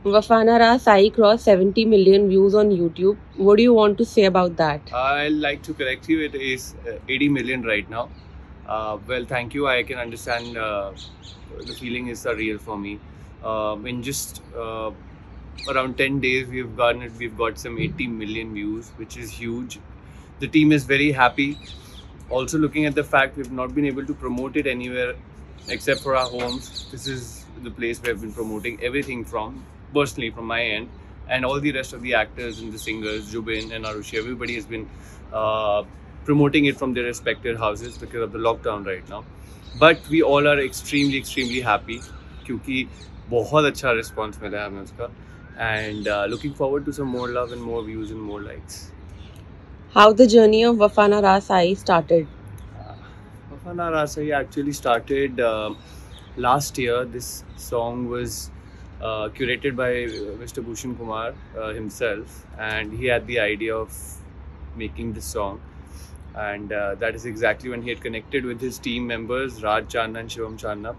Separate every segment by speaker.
Speaker 1: Wafana Ra Sai crossed 70 million views on YouTube. What do you want to say about that?
Speaker 2: I'd like to correct you. It is 80 million right now. Well, thank you. I can understand the feeling is surreal for me. In just around 10 days, we've got some 80 million views, which is huge. The team is very happy. Also, looking at the fact we've not been able to promote it anywhere except for our homes. This is the place where I've been promoting everything from, personally from my end, and all the rest of the actors and the singers, Jubin and Arushi, everybody has been promoting it from their respective houses because of the lockdown right now. But we all are extremely happy क्योंकि बहुत अच्छा response मिला है हमें उसका, and looking forward to some more love and more views and more likes.
Speaker 1: How the journey of Wafana Ra Sai started?
Speaker 2: Wafana Ra Sai actually started last year. This song was curated by Mr. Bhushan Kumar himself, and he had the idea of making this song. And that is exactly when he had connected with his team members, Raj Channa and Shivam Channa.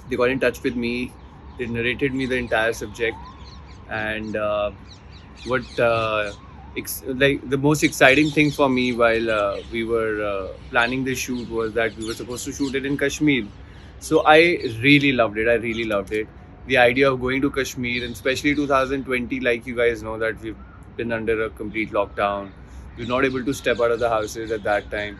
Speaker 2: They got in touch with me. They narrated me the entire subject, and like the most exciting thing for me while we were planning the shoot was that we were supposed to shoot it in Kashmir. So I really loved it. I really loved it. The idea of going to Kashmir, and especially 2020, like you guys know that we've been under a complete lockdown. We're not able to step out of the houses at that time.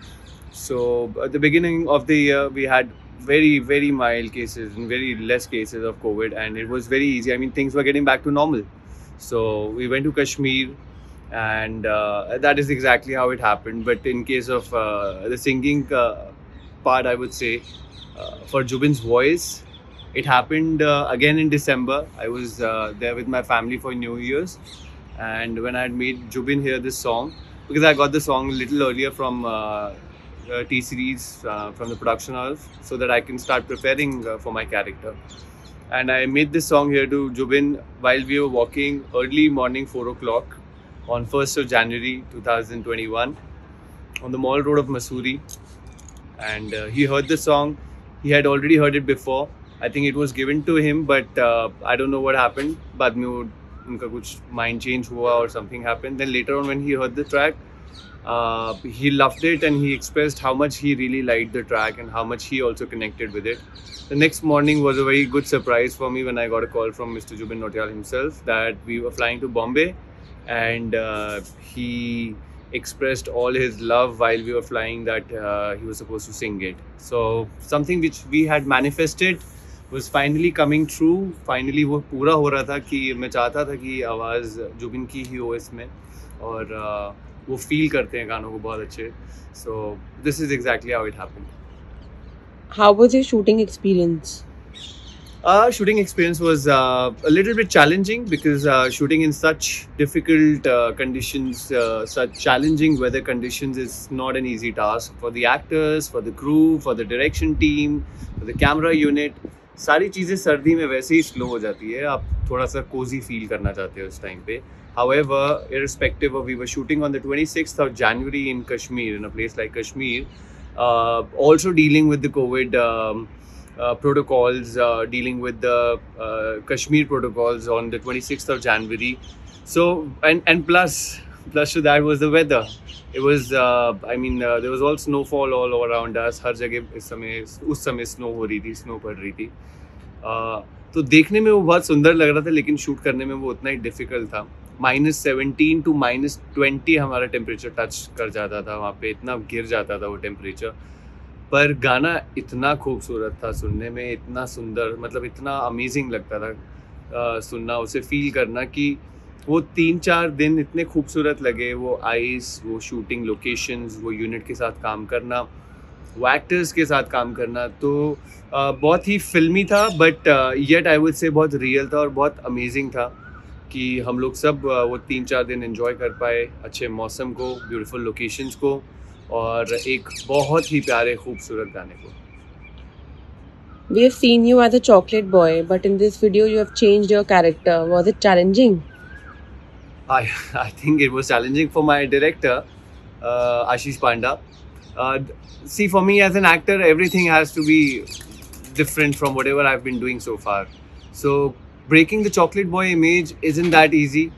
Speaker 2: So at the beginning of the year, we had very mild cases and very less cases of COVID, and it was very easy. I mean, things were getting back to normal. So we went to Kashmir, and that is exactly how it happened. But in case of the singing part, I would say for Jubin's voice, it happened again in December. I was there with my family for New Year's, and when I had made Jubin hear this song, because I got the song a little earlier from T-Series, from the production house, so that I can start preparing for my character. And I made this song here to Jubin while we were walking early morning 4 o'clock on 1st of January 2021 on the Mall Road of Mussoorie. And he heard the song. He had already heard it before. I think it was given to him, but I don't know what happened. बाद में वो उनका कुछ mind change हुआ or something happened. Then later on when he heard the track, he loved it, and he expressed how much he really liked the track and how much he also connected with it. The next morning was a very good surprise for me when I got a call from Mr. Jubin Nautiyal himself that we were flying to Bombay, and he expressed all his love while we were flying that he was supposed to sing it. So something which we had manifested was finally coming true. Finally वो पूरा हो रहा था कि मैं चाहता था कि आवाज़ जुबिन की ही हो इसमें, और वो फील करते हैं गानों को बहुत अच्छे. So this is exactly how it happened.
Speaker 1: How was your shooting experience?
Speaker 2: Shooting experience was a little bit challenging because shooting in such difficult conditions, such challenging weather conditions is not an easy task for the actors, for the crew, for the direction team, for the camera unit. सारी चीज़ें सर्दी में वैसे ही slow हो जाती है. आप थोड़ा सा कोजी फील करना चाहते हो उस टाइम पे. However, irrespective of, we were shooting on the 26th of January in Kashmir, in a place like Kashmir, also dealing with the COVID protocols, dealing with the Kashmir protocols on the 26th of January. So, and plus to that was the weather. It was, I mean, there was all snowfall all around us. हर जगह उस समय snow हो रही थी, snow पड़ रही थी. तो देखने में वो बहुत सुंदर लग रहा था, लेकिन शूट करने में वो उतना ही डिफिकल्ट था. -17 to -20 हमारा टेम्परेचर टच कर जाता था वहाँ पे. इतना गिर जाता था वो टेम्परेचर. पर गाना इतना खूबसूरत था सुनने में, इतना सुंदर, मतलब इतना अमेजिंग लगता था सुनना, उसे फील करना कि वो 3-4 दिन इतने खूबसूरत लगे. वो आइस, वो शूटिंग लोकेशंस, वो यूनिट के साथ काम करना, वो एक्टर्स के साथ काम करना, तो बहुत ही फिल्मी था. But yet I would say बहुत रियल था और बहुत अमेजिंग था कि हम लोग सब वो 3-4 दिन एंजॉय कर पाए, अच्छे मौसम को, ब्यूटीफुल लोकेशंस को, और एक बहुत ही प्यारे खूबसूरत गाने को.
Speaker 1: We have seen you as a chocolate boy, but in this video you have changed your character. Was it challenging?
Speaker 2: I think it was challenging for my director, Ashish Panda. See, for me as an actor, everything has to be different from whatever I've been doing so far. So breaking the chocolate boy image isn't that easy.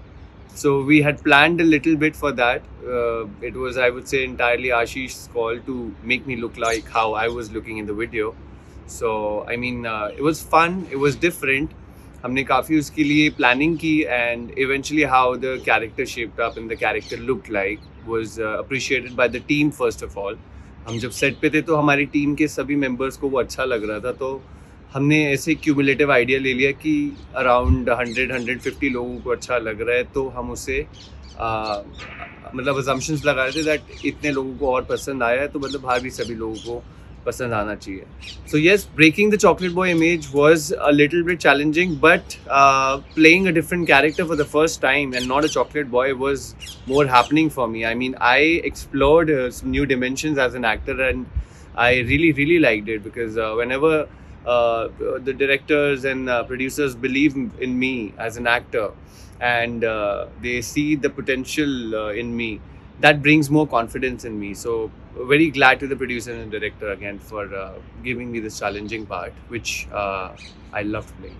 Speaker 2: So we had planned a little bit for that. It was, I would say, entirely Ashish's call to make me look like how I was looking in the video. So I mean, it was fun. It was different. हमने काफ़ी उसके लिए planning की, and eventually how the character shaped up and the character looked like was appreciated by the team first of all. हम जब set पे थे तो हमारी team के सभी members को वो अच्छा लग रहा था, तो हमने ऐसे क्यूमुलेटिव आइडिया ले लिया कि अराउंड 100-150 लोगों को अच्छा लग रहा है, तो हम उसे मतलब assumptions लगा रहे थे दैट इतने लोगों को और पसंद आया है, तो मतलब बाहर भी सभी लोगों को पसंद आना चाहिए. So yes, breaking the chocolate boy image was a little bit challenging, but playing a different character for the first time and not a chocolate boy was more happening for me. I mean, I explored some new dimensions as an actor, and I really liked it, because whenever the directors and producers believe in me as an actor, and they see the potential in me, that brings more confidence in me. So very glad to the producer and director again for giving me this challenging part, which I loved playing.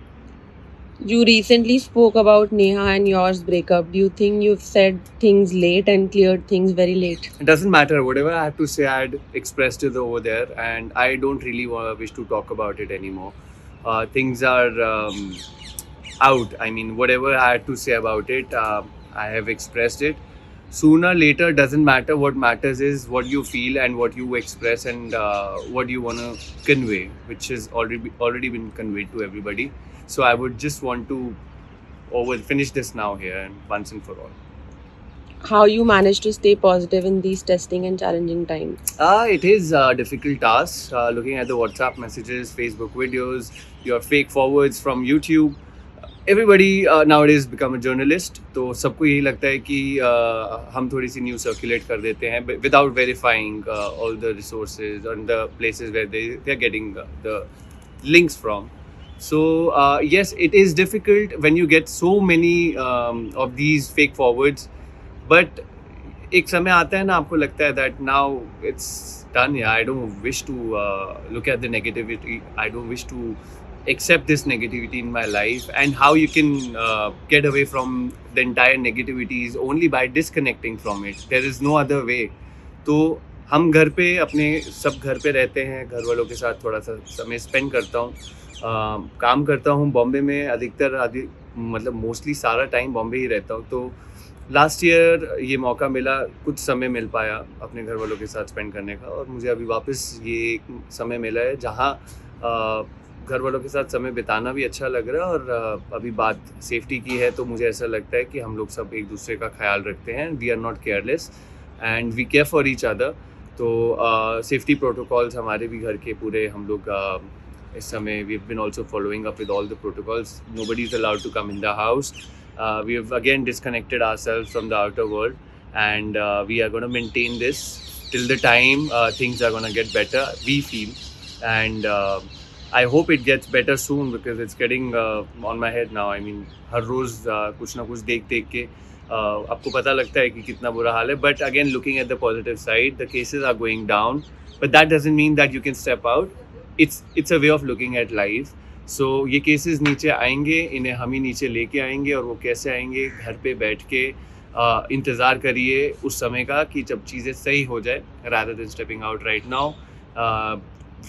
Speaker 1: You recently spoke about Neha and yours breakup. Do you think you've said things late and cleared things very late?
Speaker 2: It doesn't matter. Whatever I have to say, I had expressed it over there, and I don't really wish to talk about it anymore. Things are out. I mean, whatever I had to say about it, I have expressed it. Sooner, later, doesn't matter. What matters is what you feel and what you express, and what you want to convey, which has already been conveyed to everybody. So I would just want to finish this now here and once and for all.
Speaker 1: How you manage to stay positive in these testing and challenging times?
Speaker 2: It is a difficult task. Looking at the WhatsApp messages, Facebook videos, your fake forwards from YouTube. Everybody nowadays become a journalist. तो सबको यही लगता है कि हम थोड़ी सी news circulate कर देते हैं without verifying all the resources and the places where they are getting the links from. So yes, it is difficult when you get so many of these fake forwards. But एक समय आता है ना, आपको लगता है that now it's done. Yeah, I don't wish to look at the negativity. I don't wish to accept this negativity in my life, and how you can get away from the entire negativity is only by disconnecting from it. There is no other way. तो हम घर पे अपने सब घर पे रहते हैं, घर वालों के साथ थोड़ा सा समय स्पेंड करता हूँ, काम करता हूँ बॉम्बे में, अधिकतर मतलब मोस्टली सारा टाइम बॉम्बे ही रहता हूँ. तो लास्ट ईयर ये मौका मिला, कुछ समय मिल पाया अपने घर वालों के साथ स्पेंड करने का, और मुझे अभी वापस ये समय मिला है जहाँ घर वालों के साथ समय बिताना भी अच्छा लग रहा है. और अभी बात सेफ्टी की है, तो मुझे ऐसा लगता है कि हम लोग सब एक दूसरे का ख्याल रखते हैं. We are not careless and we care for each other. तो सेफ्टी प्रोटोकॉल्स हमारे भी घर के पूरे हम लोग इस समय we have been also following up with all the protocols. Nobody is allowed to come in the house. We have again disconnected ourselves from the outer world, and we are going to maintain this till the time things are going to get better, we feel. And I hope it gets better soon, because it's getting on my head now. I mean, हर रोज़ कुछ ना कुछ देख के आपको पता लगता है कि कितना बुरा हाल है. But again, looking at the positive side, the cases are going down, but that doesn't mean that you can step out. It's a way of looking at life. So ये केसेस नीचे आएंगे, इन्हें हम ही नीचे लेके आएंगे. और वो कैसे आएंगे? घर पे बैठ के इंतज़ार करिए उस समय का कि जब चीज़ें सही हो जाए, rather than stepping out right now,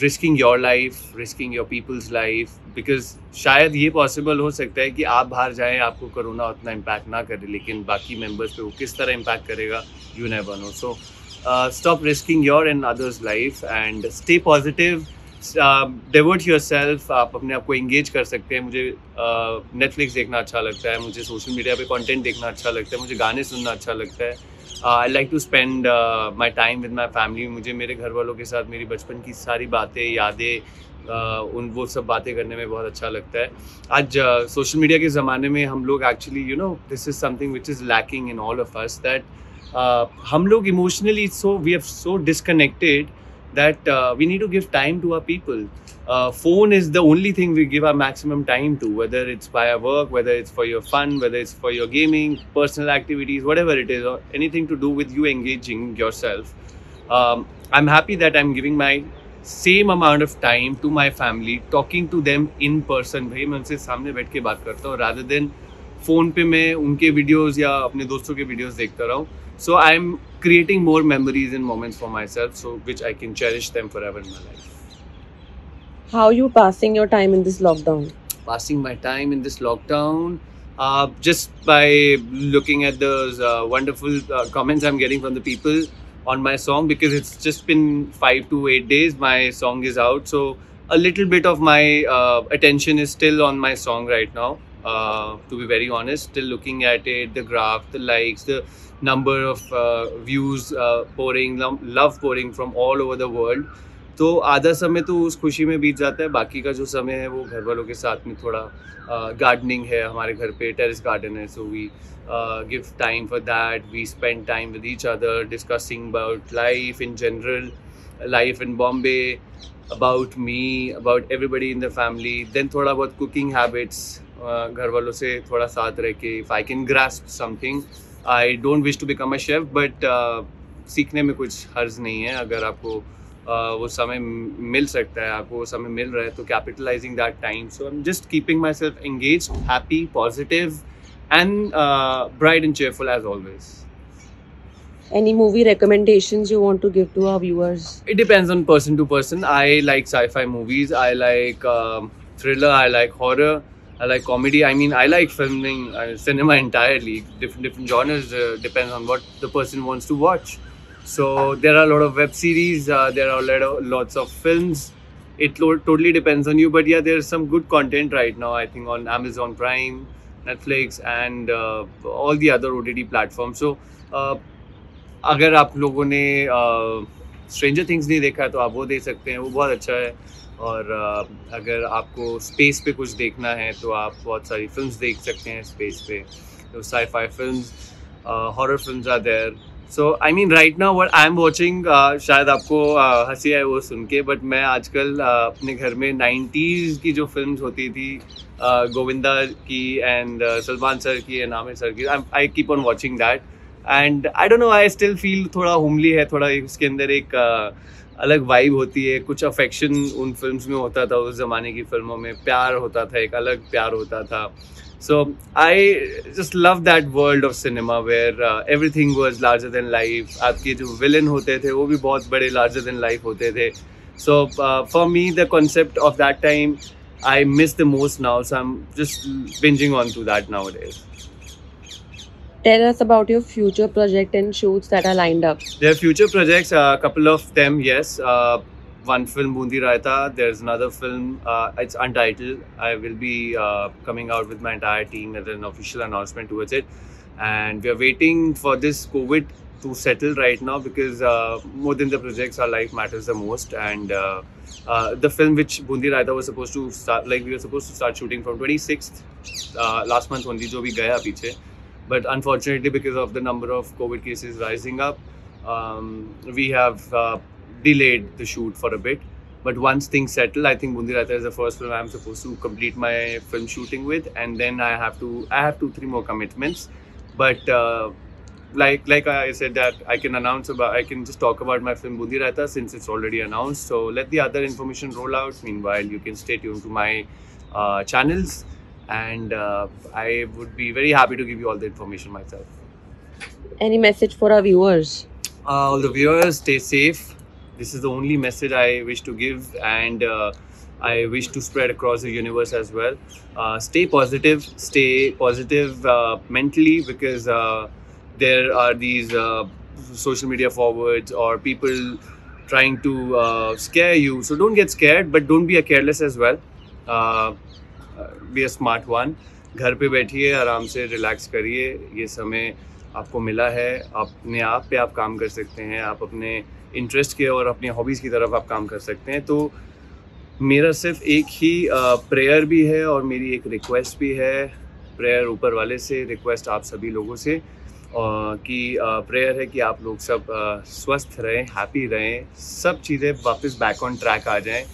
Speaker 2: risking your life, risking your people's life, because शायद ये पॉसिबल हो सकता है कि आप बाहर जाएं, आपको कोरोना उतना इम्पैक्ट ना करे, लेकिन बाकी मेंबर्स पे वो किस तरह इम्पैक्ट करेगा, you never know. So stop risking your and others' life and stay positive. Divert yourself. आप अपने आप को engage कर सकते हैं. मुझे Netflix देखना अच्छा लगता है, मुझे सोशल मीडिया पे कंटेंट देखना अच्छा लगता है, मुझे गाने सुनना अच्छा लगता है. I like to spend my time with my family. मुझे मेरे घर वालों के साथ मेरी बचपन की सारी बातें, यादें, वो सब बातें करने में बहुत अच्छा लगता है. आज सोशल मीडिया के ज़माने में हम लोग actually this is something which is lacking in all of us, that हम लोग emotionally we have so disconnected that we need to give time to our people. Phone is the only thing we give our maximum time to, whether it's via work, whether it's for your fun, whether it's for your gaming, personal activities, whatever it is, or anything to do with you engaging yourself. I'm happy that I'm giving my same amount of time to my family, talking to them in person. भाई मैं उनसे सामने बैठ के बात करता हूँ rather than phone पे मैं उनके वीडियोस या अपने दोस्तों के वीडियोस देखता रहा हूँ. So I'm creating more memories and moments for myself, so which I can cherish them forever in my life.
Speaker 1: How are you passing your time in this lockdown?
Speaker 2: Passing my time in this lockdown, just by looking at those wonderful comments I'm getting from the people on my song, because it's just been 5 to 8 days my song is out, so a little bit of my attention is still on my song right now, to be very honest. Still looking at it, the graph, the likes, the number of views pouring, love pouring from all over the world. तो आधा समय तो उस खुशी में बीत जाता है, बाकी का जो समय है वो घर वालों के साथ में थोड़ा गार्डनिंग है, हमारे घर पे टेरेस गार्डन है, so we give time for that. We spend time with each other, discussing about life in general, life in Bombay, about me, about everybody in the family. Then थोड़ा बहुत कुकिंग हैबिट्स, घर वालों से थोड़ा साथ रह के, if I can grasp something. I don't wish to become a chef, but सीखने में कुछ हर्ज नहीं है. अगर आपको वो समय मिल सकता है, आपको वो समय मिल रहा है, तो capitalising that time. So I am just keeping my self engaged, happy, positive and bright and cheerful as always.
Speaker 1: Any movie recommendations you want to give to our viewers?
Speaker 2: It depends on person to person. I like sci-fi movies, I like thriller, I like horror, I like comedy. I mean, I like filming, cinema entirely. Different genres, depends on what the person wants to watch. So there are a lot of web series, there are lots of films. It totally depends on you. But yeah, there's some good content right now, I think, on Amazon Prime, Netflix, and all the other OTT platforms. So अगर आप लोगों ने stranger things नहीं देखा है तो आप वो देख सकते हैं, वो बहुत अच्छा है. और अगर आपको स्पेस पे कुछ देखना है तो आप बहुत सारी फिल्म्स देख सकते हैं स्पेस पे. तो sci-fi films, horror films are there. So I mean right now what I am watching, शायद आपको हंसी आए वो सुन के, बट मैं आजकल अपने घर में 90s की जो फिल्म्स होती थी, गोविंदा की एंड सलमान सर की एंड आमिर सर की, I keep on watching that. And I don't know, I still feel थोड़ा होमली है, थोड़ा उसके अंदर एक अलग वाइब होती है. कुछ अफेक्शन उन फिल्म्स में होता था, उस ज़माने की फिल्मों में प्यार होता था, एक अलग प्यार होता था. So I just love that world of cinema where everything was larger than life. आपके जो विलन होते थे वो भी बहुत बड़े लार्जर देन लाइफ होते थे. So for me the concept of that time I miss the most now, so I am just bingeing on to that nowadays.
Speaker 1: Tell us about your future project and shoots that are lined up.
Speaker 2: There are future projects, a couple of them, yes. One film, Bundi Raita. There's another film, it's untitled. I will be coming out with my entire team as an official announcement towards it. And we are waiting for this COVID to settle right now, because more than the projects, our life matters the most. And the film which Bundi Raita was supposed to start, like we were supposed to start shooting from 26th, last month only, जो भी गया पीछे. But unfortunately, because of the number of COVID cases rising up, we have delayed the shoot for a bit. But once things settle, I think Bundi Raita is the first film I'm supposed to complete my film shooting with, and then I have 2-3 more commitments. But like I said, that I can just talk about my film Bundi Raita since it's already announced. So let the other information roll out. Meanwhile, you can stay tuned to my channels. And I would be very happy to give you all the information myself.
Speaker 1: Any message for our viewers?
Speaker 2: All the viewers, stay safe. This is the only message I wish to give, and I wish to spread across the universe as well. Stay positive mentally, because there are these social media forwards or people trying to scare you. So don't get scared, but don't be a careless as well. Be a smart one. घर पे बैठिए, आराम से relax करिए. ये समय आपको मिला है, अपने आप पे आप काम कर सकते हैं, आप अपने इंटरेस्ट के और अपनी हॉबीज़ की तरफ आप काम कर सकते हैं. तो मेरा सिर्फ एक ही प्रेयर भी है और मेरी एक रिक्वेस्ट भी है. प्रेयर ऊपर वाले से, रिक्वेस्ट आप सभी लोगों से, कि प्रेयर है कि आप लोग सब स्वस्थ रहें, हैप्पी रहें, सब चीज़ें वापस बैक ऑन ट्रैक आ जाएं.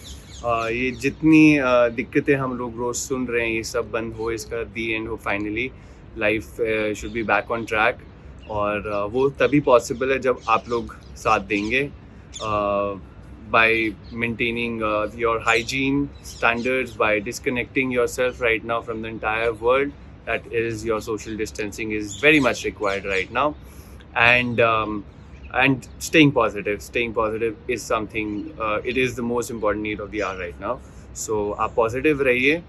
Speaker 2: ये जितनी दिक्कतें हम लोग रोज़ सुन रहे हैं, ये सब बंद हो, इसका दी एंड हो finally. Life should be back on track, और वो तभी पॉसिबल है जब आप लोग साथ देंगे. by maintaining your hygiene standards, by disconnecting yourself right now from the entire world. That is, your social distancing is very much required right now, and staying positive. Staying positive is something. It is the most important need of the hour right now. So आप positive रहिए.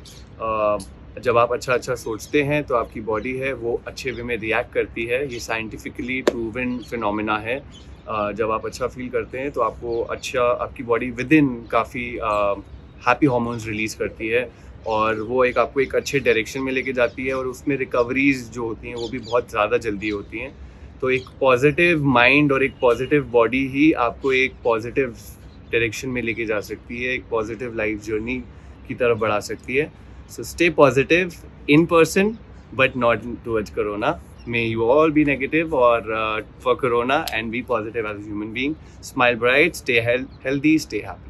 Speaker 2: जब आप अच्छा सोचते हैं तो आपकी body है वो अच्छे वे में रिएक्ट करती है. ये साइंटिफिकली प्रूवन फिनोमेना है. जब आप अच्छा फील करते हैं तो आपकी बॉडी विद इन काफ़ी हैप्पी हार्मोन्स रिलीज़ करती है, और वो आपको एक अच्छे डायरेक्शन में लेके जाती है, और उसमें रिकवरीज जो होती हैं वो भी बहुत ज़्यादा जल्दी होती हैं. तो एक पॉजिटिव माइंड और एक पॉजिटिव बॉडी ही आपको एक पॉजिटिव डायरेक्शन में लेके जा सकती है, एक पॉजिटिव लाइफ जर्नी की तरफ बढ़ा सकती है. So stay positive in person but not towards corona. May you all be negative or for corona, and be positive as a human being. Smile bright, stay healthy, stay happy.